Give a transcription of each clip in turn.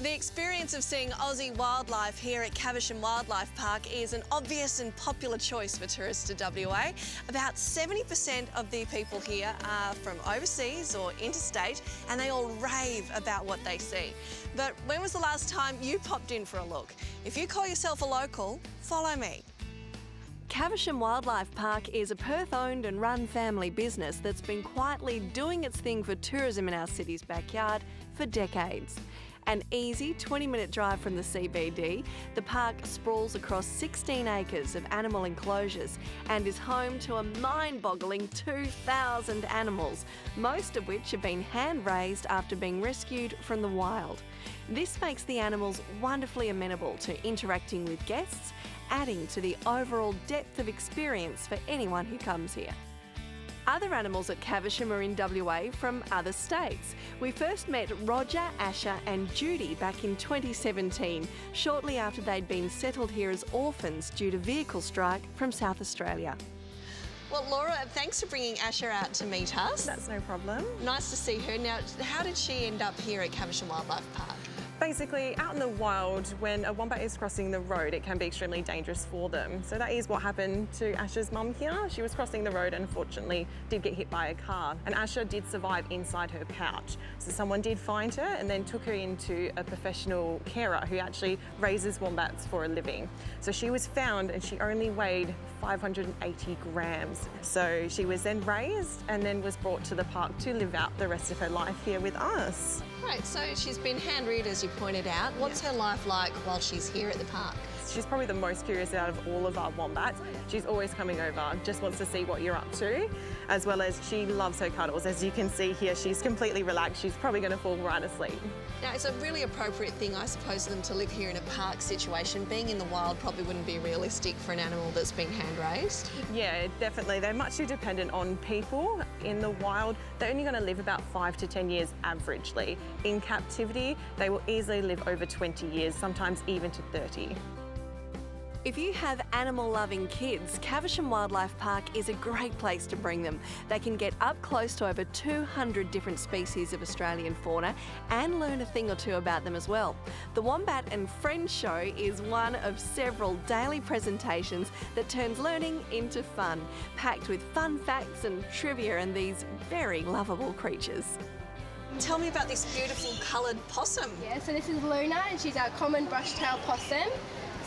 The experience of seeing Aussie wildlife here at Caversham Wildlife Park is an obvious and popular choice for tourists to WA. About 70% of the people here are from overseas or interstate, and they all rave about what they see. But when was the last time you popped in for a look? If you call yourself a local, follow me. Caversham Wildlife Park is a Perth-owned and run family business that's been quietly doing its thing for tourism in our city's backyard for decades. An easy 20-minute drive from the CBD, the park sprawls across 16 acres of animal enclosures and is home to a mind-boggling 2,000 animals, most of which have been hand-raised after being rescued from the wild. This makes the animals wonderfully amenable to interacting with guests, adding to the overall depth of experience for anyone who comes here. Other animals at Caversham are in WA from other states. We first met Roger, Asher and Judy back in 2017, shortly after they'd been settled here as orphans due to vehicle strike from South Australia. Well, Laura, thanks for bringing Asher out to meet us. That's no problem. Nice to see her. Now, how did she end up here at Caversham Wildlife Park? Basically, out in the wild, when a wombat is crossing the road, it can be extremely dangerous for them. So that is what happened to Asher's mum here. She was crossing the road and unfortunately did get hit by a car. And Asher did survive inside her pouch. So someone did find her and then took her into a professional carer who actually raises wombats for a living. So she was found and she only weighed 580 grams. So she was then raised and then was brought to the park to live out the rest of her life here with us. Right, so she's been hand-reared, as you pointed out. What's her life like while she's here at the park? She's probably the most curious out of all of our wombats. She's always coming over, just wants to see what you're up to, as well as she loves her cuddles. As you can see here, she's completely relaxed. She's probably going to fall right asleep. Now, it's a really appropriate thing, I suppose, for them to live here in a park situation. Being in the wild probably wouldn't be realistic for an animal that's been hand-raised. Yeah, definitely. They're much too dependent on people. In the wild, they're only going to live about 5 to 10 years averagely. In captivity, they will easily live over 20 years, sometimes even to 30. If you have animal-loving kids, Caversham Wildlife Park is a great place to bring them. They can get up close to over 200 different species of Australian fauna and learn a thing or two about them as well. The Wombat and Friends show is one of several daily presentations that turns learning into fun, packed with fun facts and trivia and these very lovable creatures. Tell me about this beautiful coloured possum. Yeah, so this is Luna and she's our common brush-tailed possum.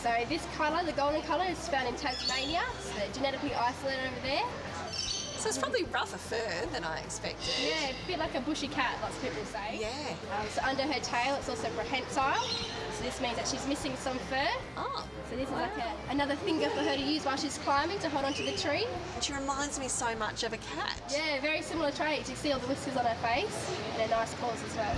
So this colour, the golden colour, is found in Tasmania. It's genetically isolated over there. So it's probably rougher fur than I expected. Yeah, a bit like a bushy cat, lots of people say. Yeah. So under her tail, it's also prehensile. So this means that she's missing some fur. Oh. So this is like another finger for her to use while she's climbing to hold onto the tree. She reminds me so much of a cat. Yeah, very similar traits. You see all the whiskers on her face and her nice claws as well.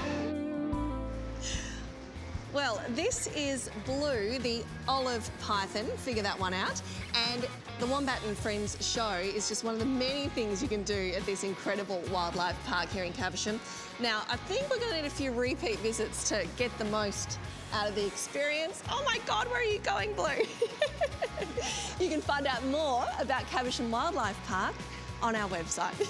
Well, this is Blue, the olive python, figure that one out, and the Wombat and Friends show is just one of the many things you can do at this incredible wildlife park here in Caversham. Now, I think we're going to need a few repeat visits to get the most out of the experience. Oh my God, where are you going, Blue? You can find out more about Caversham Wildlife Park on our website.